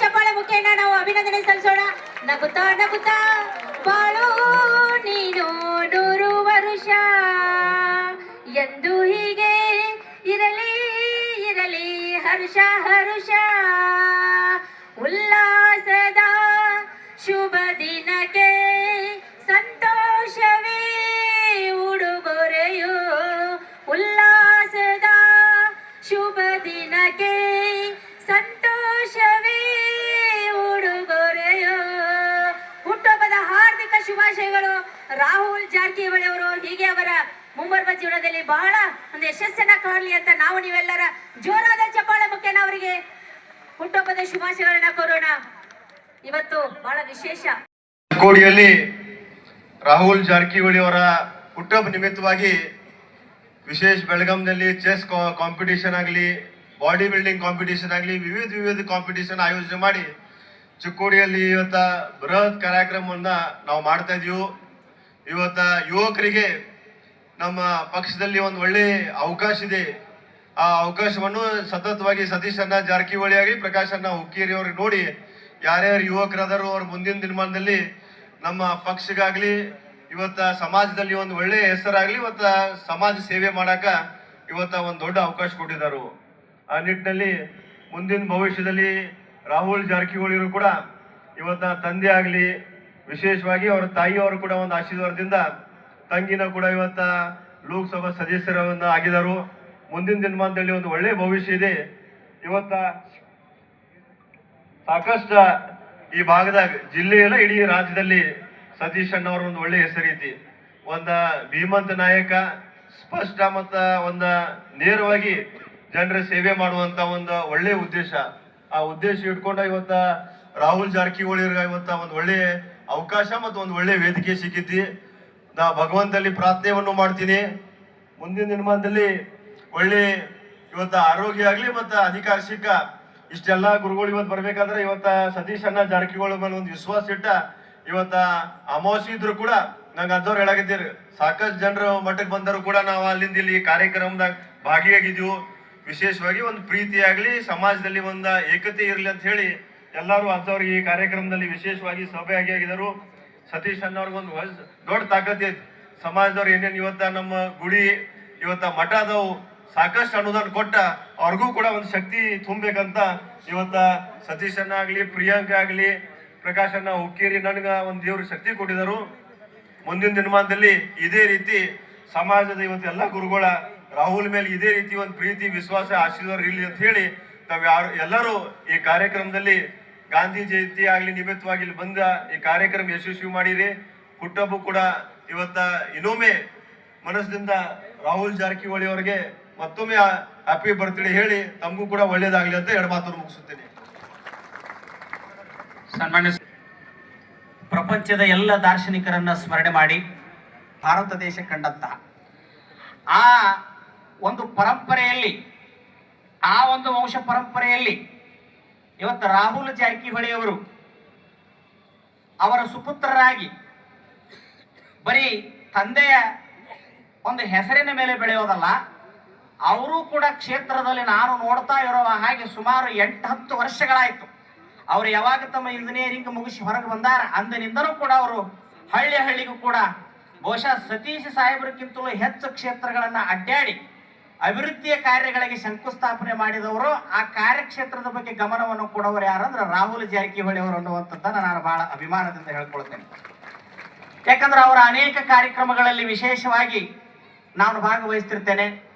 ಚಪ್ಪಾಳೆ ಮುಖೇನ ನಾವು ಅಭಿನಂದನೆ ಸಲ್ಲಿಸೋಣ. ನಗುತ್ತಾ ನಗುತ್ತಾ ಬಾಳು ನೀನು 100 ವರುಷ ಎಂದು ಹೀಗೆ ಇರಲಿ ಇರಲಿ ಹರ್ಷ ಹರುಷ ಉಲ್ಲಾಸದ ಶುಭ ದಿನಕ್ಕೆ ಸಂತೋಷವೇ ಉಡುಗೊರೆಯೋ ಉಲ್ಲಾಸದ ಶುಭ ದಿನಕ್ಕೆ ಸಂತೋಷವೇ ಉಡುಗೊರೆಯೋ. ಹುಟ್ಟುಹಬ್ಬದ ಹಾರ್ದಿಕ ಶುಭಾಶಯಗಳು. ರಾಹುಲ್ ಜಾರಕಿಹೊಳಿ ಅವರು ಹೀಗೆ ಅವರ ಮುಂಬರುವ ಜೀವನದಲ್ಲಿ ಬಹಳ ಒಂದು ಯಶಸ್ಸನ್ನ ಕಾಣಲಿ ಅಂತ ನಾವು ನೀವೆಲ್ಲರ ಜೋರಾದ ಚಪ್ಪಾಳೆ ಮುಖೇನ ಅವರಿಗೆ ಹುಟ್ಟುಹಬ್ಬದ ಶುಭಾಶಯಗಳನ್ನ ಕೋರೋಣ. ಇವತ್ತು ಬಹಳ ವಿಶೇಷ. ಕೋಡಿಯಲ್ಲಿ ರಾಹುಲ್ ಜಾರಕಿಹೊಳಿ ಅವರ ಹುಟ್ಟುಹಬ್ಬ ನಿಮಿತ್ತವಾಗಿ ವಿಶೇಷ ಬೆಳಗಾಂನಲ್ಲಿ ಚೆಸ್ ಕಾಂಪಿಟೇಷನ್ ಆಗಲಿ, ಬಾಡಿ ಬಿಲ್ಡಿಂಗ್ ಕಾಂಪಿಟೇಷನ್ ಆಗಲಿ, ವಿವಿಧ ಕಾಂಪಿಟೇಷನ್ ಆಯೋಜನೆ ಮಾಡಿ ಚಿಕ್ಕೋಡಿಯಲ್ಲಿ ಇವತ್ತ ಬೃಹತ್ ಕಾರ್ಯಕ್ರಮವನ್ನ ನಾವು ಮಾಡ್ತಾ ಇದೀವಿ. ಇವತ್ತ ಯುವಕರಿಗೆ ನಮ್ಮ ಪಕ್ಷದಲ್ಲಿ ಒಂದು ಒಳ್ಳೆ ಅವಕಾಶ ಇದೆ. ಆ ಅವಕಾಶವನ್ನು ಸತತವಾಗಿ ಸತೀಶ್ ಅಣ್ಣ ಜಾರಕಿಹೊಳಿ ಆಗಿ ಪ್ರಕಾಶ್ ಅಣ್ಣ ಹುಕ್ಕೇರಿ ಅವ್ರಿಗೆ ನೋಡಿ ಯಾರ್ಯಾರು ಯುವಕರಾದರೂ ಅವ್ರ ಮುಂದಿನ ದಿನಮಾನದಲ್ಲಿ ನಮ್ಮ ಪಕ್ಷಗಾಗ್ಲಿ ಇವತ್ತ ಸಮಾಜದಲ್ಲಿ ಒಂದು ಒಳ್ಳೆ ಹೆಸರಾಗ್ಲಿ ಇವತ್ತ ಸಮಾಜ ಸೇವೆ ಮಾಡಾಕ ಇವತ್ತ ಒಂದು ದೊಡ್ಡ ಅವಕಾಶ ಕೊಟ್ಟಿದ್ದಾರೆ. ಆ ನಿಟ್ಟಿನಲ್ಲಿ ಮುಂದಿನ ಭವಿಷ್ಯದಲ್ಲಿ ರಾಹುಲ್ ಜಾರಕಿಹೊಳಿಯವರು ಕೂಡ ಇವತ್ತ ತಂದೆ ಆಗಲಿ, ವಿಶೇಷವಾಗಿ ಅವರ ತಾಯಿಯವರು ಕೂಡ ಒಂದು ಆಶೀರ್ವಾದದಿಂದ ತಂಗಿನ ಕೂಡ ಇವತ್ತ ಲೋಕಸಭಾ ಸದಸ್ಯರನ್ನ ಆಗಿದರು. ಮುಂದಿನ ದಿನಮಾನದಲ್ಲಿ ಒಂದು ಒಳ್ಳೆ ಭವಿಷ್ಯ ಇದೆ. ಇವತ್ತ ಸಾಕಷ್ಟು ಈ ಭಾಗದಾಗ ಜಿಲ್ಲೆಯಲ್ಲ ಇಡೀ ರಾಜ್ಯದಲ್ಲಿ ಸತೀಶ್ ಅಣ್ಣ ಅವ್ರ ಒಂದು ಒಳ್ಳೆ ಹೆಸರೈತಿ. ಒಂದ ಭೀಮಂತ ನಾಯಕ, ಸ್ಪಷ್ಟ ಮತ್ತ ಒಂದ ನೇರವಾಗಿ ಜನರ ಸೇವೆ ಮಾಡುವಂತ ಒಂದು ಒಳ್ಳೆ ಉದ್ದೇಶ. ಆ ಉದ್ದೇಶ ಇಟ್ಕೊಂಡ ಇವತ್ತ ರಾಹುಲ್ ಜಾರಕಿಹೊಳಿ ಇವತ್ತ ಒಂದು ಒಳ್ಳೆ ಅವಕಾಶ ಮತ್ತು ಒಂದು ಒಳ್ಳೆ ವೇದಿಕೆ ಸಿಕ್ಕಿತಿ. ನಾ ಭಗವಂತಲ್ಲಿ ಪ್ರಾರ್ಥನೆಯನ್ನು ಮಾಡ್ತೀನಿ, ಮುಂದಿನ ದಿನಮಾನದಲ್ಲಿ ಒಳ್ಳೆ ಇವತ್ತ ಆರೋಗ್ಯ ಆಗ್ಲಿ ಮತ್ತು ಅಧಿಕಾರ ಸಿಕ್ಕ ಇಷ್ಟೆಲ್ಲ ಗುರುಗಳು ಇವತ್ತು ಬರ್ಬೇಕಾದ್ರೆ ಇವತ್ತ ಸತೀಶ್ ಅಣ್ಣ ಜಾರಕಿಹೊಳಿ ಮೇಲೆ ಒಂದು ವಿಶ್ವಾಸ ಇಟ್ಟ ಇವತ್ತ ಅಮಾವಾಸ್ಯೆ ಇದ್ರು ಕೂಡ ನಂಗೆ ಅದ್ದವ್ರು ಹೇಳಾಗಿದ್ದೀರಿ. ಸಾಕಷ್ಟು ಜನರು ಮಠಕ್ಕೆ ಬಂದರು ಕೂಡ ನಾವು ಅಲ್ಲಿಂದ ಇಲ್ಲಿ ಕಾರ್ಯಕ್ರಮದಾಗ ಭಾಗಿಯಾಗಿದ್ದೀವಿ. ವಿಶೇಷವಾಗಿ ಒಂದು ಪ್ರೀತಿ ಆಗ್ಲಿ, ಸಮಾಜದಲ್ಲಿ ಒಂದು ಏಕತೆ ಇರಲಿ ಅಂತ ಹೇಳಿ ಎಲ್ಲರೂ ಅದ್ದವ್ರಿಗೆ ಈ ಕಾರ್ಯಕ್ರಮದಲ್ಲಿ ವಿಶೇಷವಾಗಿ ಸಭೆಯಾಗಿದ್ದರು. ಸತೀಶ್ ಅಣ್ಣ ಅವ್ರಿಗೊಂದು ದೊಡ್ಡ ತಾಕತ್ ಸಮಾಜದವ್ರು ಏನೇನು ಇವತ್ತ ನಮ್ಮ ಗುಡಿ ಇವತ್ತ ಮಠ ಅದಾವು ಸಾಕಷ್ಟು ಅನುದಾನ ಕೊಟ್ಟ ಅವ್ರಿಗೂ ಕೂಡ ಒಂದು ಶಕ್ತಿ ತುಂಬಬೇಕಂತ ಇವತ್ತ ಸತೀಶ್ ಅಣ್ಣ ಆಗ್ಲಿ, ಪ್ರಿಯಾಂಕ ಆಗ್ಲಿ, ಪ್ರಕಾಶ್ ಅಣ್ಣ ಹುಕ್ಕೇರಿ ನನಗ ಒಂದು ದೇವ್ರ ಶಕ್ತಿ ಕೊಟ್ಟಿದರು. ಮುಂದಿನ ದಿನಮಾನದಲ್ಲಿ ಇದೇ ರೀತಿ ಸಮಾಜದ ಇವತ್ತು ಎಲ್ಲ ಗುರುಗಳ ರಾಹುಲ್ ಮೇಲೆ ಇದೇ ರೀತಿ ಒಂದು ಪ್ರೀತಿ, ವಿಶ್ವಾಸ, ಆಶೀರ್ವಾದ ಇರಲಿ ಅಂತ ಹೇಳಿ ತಾವು ಎಲ್ಲರೂ ಈ ಕಾರ್ಯಕ್ರಮದಲ್ಲಿ ಗಾಂಧಿ ಜಯಂತಿ ಆಗ್ಲಿ ನಿಮಿತ್ತವಾಗಿ ಇಲ್ಲಿ ಬಂದ ಈ ಕಾರ್ಯಕ್ರಮ ಯಶಸ್ವಿ ಮಾಡಿರಿ. ಹುಟ್ಟಹಬ್ಬ ಕೂಡ ಇವತ್ತ ಇನ್ನೊಮ್ಮೆ ಮನಸ್ಸಿನಿಂದ ರಾಹುಲ್ ಜಾರಕಿಹೊಳಿ ಅವರಿಗೆ ಮತ್ತೊಮ್ಮೆ ಹ್ಯಾಪಿ ಬರ್ತ್ಡೇ ಹೇಳಿ ತಮಗೂ ಕೂಡ ಒಳ್ಳೇದಾಗ್ಲಿ ಅಂತ ಎರಡು ಮಾತನ್ನು ಮುಗಿಸುತ್ತೇನೆ. ಸನ್ಮಾನ್ಯ ಪ್ರಪಂಚದ ಎಲ್ಲ ದಾರ್ಶನಿಕರನ್ನ ಸ್ಮರಣೆ ಮಾಡಿ ಭಾರತ ದೇಶ ಕಂಡಂತಹ ಆ ಒಂದು ಪರಂಪರೆಯಲ್ಲಿ, ಆ ಒಂದು ವಂಶ ಪರಂಪರೆಯಲ್ಲಿ ಇವತ್ತು ರಾಹುಲ್ ಜಾರಕಿಹೊಳಿ ಅವರು ಅವರ ಸುಪುತ್ರರಾಗಿ ಬರೀ ತಂದೆಯ ಒಂದು ಹೆಸರಿನ ಮೇಲೆ ಬೆಳೆಯೋದಲ್ಲ, ಅವರು ಕೂಡ ಕ್ಷೇತ್ರದಲ್ಲಿ ನಾನು ನೋಡ್ತಾ ಇರೋ ಹಾಗೆ ಸುಮಾರು 8-10 ವರ್ಷಗಳಾಯಿತು. ಅವರು ಯಾವಾಗ ತಮ್ಮ ಇಂಜಿನಿಯರಿಂಗ್ ಮುಗಿಸಿ ಹೊರಗೆ ಬಂದಾರ ಅಂದಿನಿಂದನೂ ಕೂಡ ಅವರು ಹಳ್ಳಿಗೂ ಕೂಡ ಬಹುಶಃ ಸತೀಶ್ ಸಾಹೇಬ್ರಕ್ಕಿಂತಲೂ ಹೆಚ್ಚು ಕ್ಷೇತ್ರಗಳನ್ನು ಅಡ್ಡಾಡಿ ಅಭಿವೃದ್ಧಿಯ ಕಾರ್ಯಗಳಿಗೆ ಶಂಕುಸ್ಥಾಪನೆ ಮಾಡಿದವರು. ಆ ಕಾರ್ಯಕ್ಷೇತ್ರದ ಬಗ್ಗೆ ಗಮನವನ್ನು ಕೊಡೋರು ಯಾರಂದ್ರೆ ರಾಹುಲ್ ಜಾರಕಿಹೊಳಿ ಅವರು ಅನ್ನುವಂಥದ್ದನ್ನು ನಾನು ಬಹಳ ಅಭಿಮಾನದಿಂದ ಹೇಳ್ಕೊಳ್ತೇನೆ. ಯಾಕಂದ್ರೆ ಅವರ ಅನೇಕ ಕಾರ್ಯಕ್ರಮಗಳಲ್ಲಿ ವಿಶೇಷವಾಗಿ ನಾನು ಭಾಗವಹಿಸ್ತಿರ್ತೇನೆ.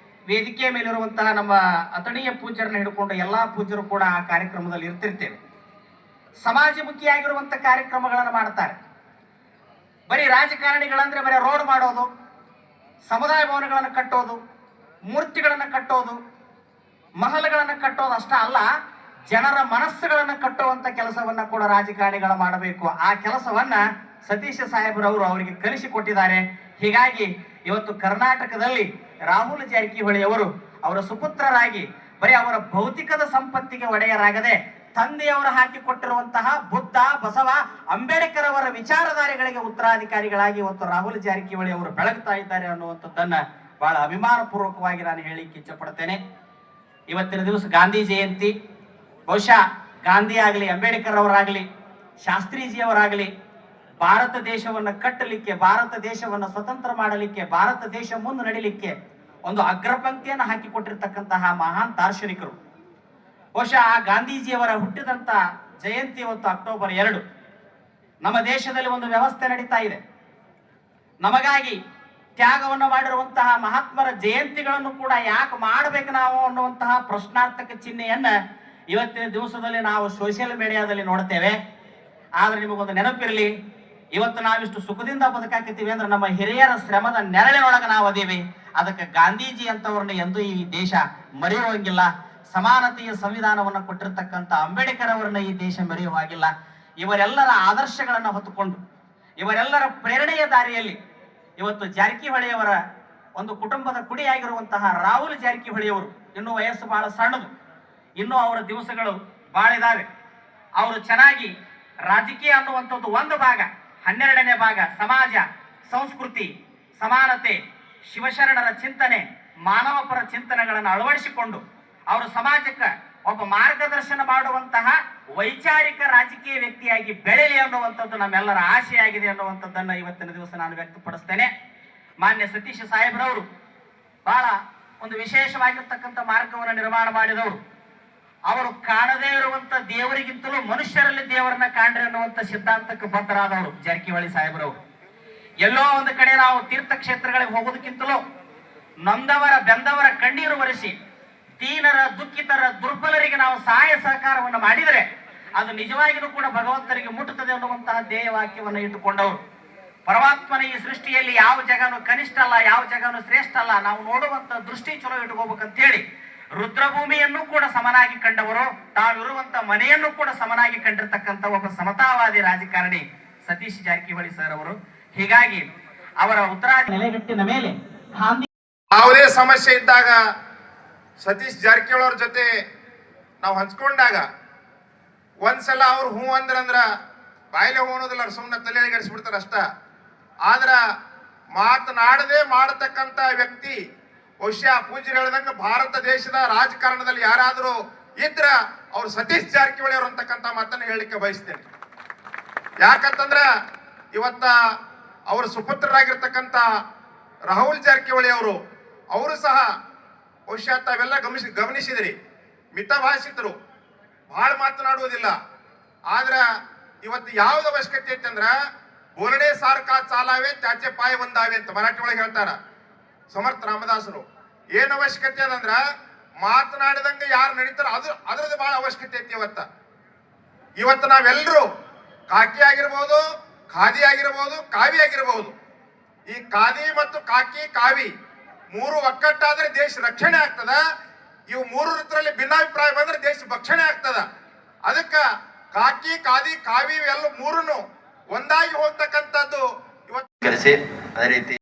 ವೇದಿಕೆಯ ಮೇಲಿರುವಂತಹ ನಮ್ಮ ಅಥಣೀಯ ಪೂಜ್ಯರನ್ನ ಹಿಡ್ಕೊಂಡು ಎಲ್ಲ ಪೂಜ್ಯರು ಕೂಡ ಆ ಕಾರ್ಯಕ್ರಮದಲ್ಲಿ ಇರ್ತಿರ್ತೇವೆ. ಸಮಾಜಮುಖಿಯಾಗಿರುವಂಥ ಕಾರ್ಯಕ್ರಮಗಳನ್ನು ಮಾಡ್ತಾರೆ. ಬರೀ ರಾಜಕಾರಣಿಗಳಂದ್ರೆ ಬರೀ ರೋಡ್ ಮಾಡೋದು, ಸಮುದಾಯ ಭವನಗಳನ್ನು ಕಟ್ಟೋದು, ಮೂರ್ತಿಗಳನ್ನು ಕಟ್ಟೋದು, ಮಹಲ್ಗಳನ್ನು ಕಟ್ಟೋದು ಅಷ್ಟೇ ಅಲ್ಲ, ಜನರ ಮನಸ್ಸುಗಳನ್ನು ಕಟ್ಟುವಂಥ ಕೆಲಸವನ್ನ ಕೂಡ ರಾಜಕಾರಣಿಗಳು ಮಾಡಬೇಕು. ಆ ಕೆಲಸವನ್ನ ಸತೀಶ್ ಸಾಹೇಬ್ರವರು ಅವರಿಗೆ ಕಲಿಸಿಕೊಟ್ಟಿದ್ದಾರೆ. ಹೀಗಾಗಿ ಇವತ್ತು ಕರ್ನಾಟಕದಲ್ಲಿ ರಾಹುಲ್ ಜಾರಕಿಹೊಳಿ ಅವರು ಅವರ ಸುಪುತ್ರರಾಗಿ ಬರೀ ಅವರ ಭೌತಿಕದ ಸಂಪತ್ತಿಗೆ ಒಡೆಯರಾಗದೆ ತಂದೆಯವರು ಹಾಕಿಕೊಟ್ಟಿರುವಂತಹ ಬುದ್ಧ, ಬಸವ, ಅಂಬೇಡ್ಕರ್ ಅವರ ವಿಚಾರಧಾರೆಗಳಿಗೆ ಉತ್ತರಾಧಿಕಾರಿಗಳಾಗಿ ಇವತ್ತು ರಾಹುಲ್ ಜಾರಕಿಹೊಳಿ ಅವರು ಬೆಳಗ್ತಾ ಇದ್ದಾರೆ ಅನ್ನುವಂಥದ್ದನ್ನ ಬಹಳ ಅಭಿಮಾನ ಪೂರ್ವಕವಾಗಿ ನಾನು ಹೇಳಿಕ್ಕೆ ಇಚ್ಛೆ ಪಡ್ತೇನೆ. ಇವತ್ತಿನ ದಿವಸ ಗಾಂಧಿ ಜಯಂತಿ. ಬಹುಶಃ ಗಾಂಧಿ ಆಗಲಿ, ಅಂಬೇಡ್ಕರ್ ಅವರಾಗಲಿ, ಶಾಸ್ತ್ರೀಜಿಯವರಾಗಲಿ ಭಾರತ ದೇಶವನ್ನು ಕಟ್ಟಲಿಕ್ಕೆ, ಭಾರತ ದೇಶವನ್ನು ಸ್ವತಂತ್ರ ಮಾಡಲಿಕ್ಕೆ, ಭಾರತ ದೇಶ ಮುಂದೆ ನಡಿಲಿಕ್ಕೆ ಒಂದು ಅಗ್ರಪಂಕ್ತಿಯನ್ನು ಹಾಕಿಕೊಟ್ಟಿರ್ತಕ್ಕಂತಹ ಮಹಾನ್ ದಾರ್ಶನಿಕರು. ಬಹುಶಃ ಆ ಗಾಂಧೀಜಿಯವರ ಹುಟ್ಟಿದಂತ ಜಯಂತಿ ಇವತ್ತು ಅಕ್ಟೋಬರ್ 2. ನಮ್ಮ ದೇಶದಲ್ಲಿ ಒಂದು ವ್ಯವಸ್ಥೆ ನಡೀತಾ ಇದೆ. ನಮಗಾಗಿ ತ್ಯಾಗವನ್ನು ಮಾಡಿರುವಂತಹ ಮಹಾತ್ಮರ ಜಯಂತಿಗಳನ್ನು ಕೂಡ ಯಾಕೆ ಮಾಡಬೇಕು ನಾವು ಅನ್ನುವಂತಹ ಪ್ರಶ್ನಾರ್ಥಕ ಚಿಹ್ನೆಯನ್ನ ಇವತ್ತಿನ ದಿವಸದಲ್ಲಿ ನಾವು ಸೋಷಿಯಲ್ ಮೀಡಿಯಾದಲ್ಲಿ ನೋಡ್ತೇವೆ. ಆದ್ರೆ ನಿಮಗೊಂದು ನೆನಪಿರಲಿ, ಇವತ್ತು ನಾವಿಷ್ಟು ಸುಖದಿಂದ ಬದುಕಾಕತ್ತೀವಿ ಅಂದ್ರೆ ನಮ್ಮ ಹಿರಿಯರ ಶ್ರಮದ ನೆರಳಿನೊಳಗೆ ನಾವು ಅದೀವಿ. ಅದಕ್ಕೆ ಗಾಂಧೀಜಿ ಅಂತವ್ರನ್ನ ಎಂದೂ ಈ ದೇಶ ಮರೆಯುವಂಗಿಲ್ಲ. ಸಮಾನತೆಯ ಸಂವಿಧಾನವನ್ನು ಕೊಟ್ಟಿರ್ತಕ್ಕಂಥ ಅಂಬೇಡ್ಕರ್ ಅವರನ್ನ ಈ ದೇಶ ಮರೆಯುವಾಗಿಲ್ಲ. ಇವರೆಲ್ಲರ ಆದರ್ಶಗಳನ್ನು ಹೊತ್ತುಕೊಂಡು, ಇವರೆಲ್ಲರ ಪ್ರೇರಣೆಯ ದಾರಿಯಲ್ಲಿ ಇವತ್ತು ಜಾರಕಿಹೊಳಿಯವರ ಒಂದು ಕುಟುಂಬದ ಕುಡಿಯಾಗಿರುವಂತಹ ರಾಹುಲ್ ಜಾರಕಿಹೊಳಿಯವರು ಇನ್ನೂ ವಯಸ್ಸು ಬಹಳ ಸಣ್ಣದು, ಇನ್ನೂ ಅವರ ದಿವಸಗಳು ಬಹಳ ಇದಾವೆ. ಅವರು ಚೆನ್ನಾಗಿ ರಾಜಕೀಯ ಅನ್ನುವಂಥದ್ದು ಒಂದು ಭಾಗ, 12ನೇ ಭಾಗ ಸಮಾಜ, ಸಂಸ್ಕೃತಿ, ಸಮಾನತೆ, ಶಿವಶರಣರ ಚಿಂತನೆ, ಮಾನವ ಪರ ಚಿಂತನೆಗಳನ್ನು ಅಳವಡಿಸಿಕೊಂಡು ಅವರು ಸಮಾಜಕ್ಕೆ ಒಬ್ಬ ಮಾರ್ಗದರ್ಶನ ಮಾಡುವಂತಹ ವೈಚಾರಿಕ ರಾಜಕೀಯ ವ್ಯಕ್ತಿಯಾಗಿ ಬೆಳೆಯಲಿ ಅನ್ನುವಂಥದ್ದು ನಮ್ಮೆಲ್ಲರ ಆಶೆಯಾಗಿದೆ ಅನ್ನುವಂಥದ್ದನ್ನು ಇವತ್ತಿನ ದಿವಸ ನಾನು ವ್ಯಕ್ತಪಡಿಸ್ತೇನೆ. ಮಾನ್ಯ ಸತೀಶ್ ಸಾಹೇಬ್ರವರು ಬಹಳ ಒಂದು ವಿಶೇಷವಾಗಿರ್ತಕ್ಕಂಥ ಮಾರ್ಗವನ್ನು ನಿರ್ಮಾಣ ಮಾಡಿದವರು. ಅವರು ಕಾಣದೇ ಇರುವಂತ ದೇವರಿಗಿಂತಲೂ ಮನುಷ್ಯರಲ್ಲಿ ದೇವರನ್ನ ಕಾಣ್ರಿ ಅನ್ನುವಂಥ ಸಿದ್ಧಾಂತಕ್ಕೆ ಬದ್ಧರಾದವರು ಜಾರಕಿಹೊಳಿ ಸಾಹೇಬ್ರವರು. ಎಲ್ಲೋ ಒಂದು ಕಡೆ ನಾವು ತೀರ್ಥಕ್ಷೇತ್ರಗಳಿಗೆ ಹೋಗೋದಕ್ಕಿಂತಲೂ ನೊಂದವರ ಬೆಂದವರ ಕಣ್ಣೀರು ಒರೆಸಿ ದೀನರ, ದುಃಖಿತರ, ದುರ್ಬಲರಿಗೆ ನಾವು ಸಹಾಯ ಸಹಕಾರವನ್ನು ಮಾಡಿದರೆ ಅದು ನಿಜವಾಗಿಯೂ ಕೂಡ ಭಗವಂತರಿಗೆ ಮುಟ್ಟುತ್ತದೆ ಅನ್ನುವಂತಹ ಧ್ಯೇಯ ವಾಕ್ಯವನ್ನು ಇಟ್ಟುಕೊಂಡವರು. ಪರಮಾತ್ಮನ ಈ ಸೃಷ್ಟಿಯಲ್ಲಿ ಯಾವ ಜಗನು ಕನಿಷ್ಠ ಅಲ್ಲ, ಯಾವ ಜಗನು ಶ್ರೇಷ್ಠ ಅಲ್ಲ, ನಾವು ನೋಡುವಂತ ದೃಷ್ಟಿ ಚಲೋ ಇಟ್ಕೋಬೇಕಂತ ಹೇಳಿ ರುದ್ರಭೂಮಿಯನ್ನು ಕೂಡ ಸಮನಾಗಿ ಕಂಡವರು, ತಾವಿರುವಂತ ಮನೆಯನ್ನು ಕೂಡ ಸಮನಾಗಿ ಕಂಡಿರ್ತಕ್ಕಂಥ ಒಬ್ಬ ಸಮತಾವಾದಿ ರಾಜಕಾರಣಿ ಸತೀಶ್ ಜಾರಕಿಹೊಳಿ ಸರ್ ಅವರು. ಹೀಗಾಗಿ ಅವರ ಉತ್ತರಾಧಿಕಾರಿ ನೆಲೆಗಟ್ಟಿನ ಮೇಲೆ ಯಾವುದೇ ಸಮಸ್ಯೆ ಇದ್ದಾಗ ಸತೀಶ್ ಜಾರಕಿಹೊಳಿ ಅವ್ರ ಜೊತೆ ನಾವು ಹಂಚ್ಕೊಂಡಾಗ ಒಂದ್ಸಲ ಅವ್ರು ಹೂ ಅಂದ್ರ ಬಾಯಿಲೆ ಹೂ ಅನ್ನೋದಿಲ್ಲ, ಸುಮ್ಮನೆ ತಲೆಗಡಿಸ್ಬಿಡ್ತಾರ ಅಷ್ಟ. ಆದ್ರ ಮಾತನಾಡದೆ ಮಾಡತಕ್ಕಂತ ವ್ಯಕ್ತಿ ಬಹುಶಃ ಪೂಜ್ಯರು ಹೇಳ್ದಂಗ ಭಾರತ ದೇಶದ ರಾಜಕಾರಣದಲ್ಲಿ ಯಾರಾದರೂ ಇದ್ರ ಅವ್ರು ಸತೀಶ್ ಜಾರಕಿಹೊಳಿ ಅವರು ಅಂತಕ್ಕಂಥ ಮಾತನ್ನ ಹೇಳಲಿಕ್ಕೆ ಬಯಸ್ತೇನೆ. ಯಾಕಂತಂದ್ರ ಇವತ್ತ ಅವ್ರ ಸುಪುತ್ರರಾಗಿರ್ತಕ್ಕಂಥ ರಾಹುಲ್ ಜಾರಕಿಹೊಳಿ ಅವರು ಸಹ ಬಹುಶಃ ತಾವೆಲ್ಲ ಗಮನಿಸಿದ್ರಿ, ಮಿತಭಾಷಿತರು, ಬಹಳ ಮಾತನಾಡುವುದಿಲ್ಲ. ಆದ್ರ ಇವತ್ತು ಯಾವ್ದು ಅವಶ್ಯಕತೆ ಐತೆ ಅಂದ್ರ ಬೋರ್ಡೆ ಸಾರ್ಕಾ ಚಾಲಾವೆ ತ್ಯಾಚೆ ಪಾಯ ಒಂದಾವೆ ಅಂತ ಮರಾಠಿ ಒಳಗೆ ಹೇಳ್ತಾರ ಸಮರ್ಥ ರಾಮದಾಸರು. ಏನ್ ಅವಶ್ಯಕತೆ ಅದಂದ್ರ ಮಾತನಾಡಿದಂಗೆ ಯಾರು ನಡೀತಾರ ಅದ್ರದ್ದು ಬಹಳ ಅವಶ್ಯಕತೆ ಐತಿ. ಇವತ್ತು ನಾವೆಲ್ಲರೂ ಕಾಕಿ ಆಗಿರ್ಬೋದು, ಖಾದಿ ಆಗಿರ್ಬೋದು, ಕಾವಿ ಆಗಿರ್ಬೋದು. ಈ ಖಾದಿ ಮತ್ತು ಕಾಕಿ, ಕಾವಿ ಮೂರು ಒಕ್ಕಟ್ಟಾದ್ರೆ ದೇಶ ರಕ್ಷಣೆ ಆಗ್ತದ. ಇವು ಮೂರರಲ್ಲಿ ಭಿನ್ನಾಭಿಪ್ರಾಯ ಬಂದ್ರೆ ದೇಶ ಭಕ್ಷಣೆ ಆಗ್ತದ. ಅದಕ್ಕ ಕಾಕಿ, ಖಾದಿ, ಕಾವಿ ಎಲ್ಲ ಮೂರನ್ನು ಒಂದಾಗಿ ಹೋಗ್ತಕ್ಕಂಥದ್ದು ಇವತ್ತು ಅದೇ ರೀತಿ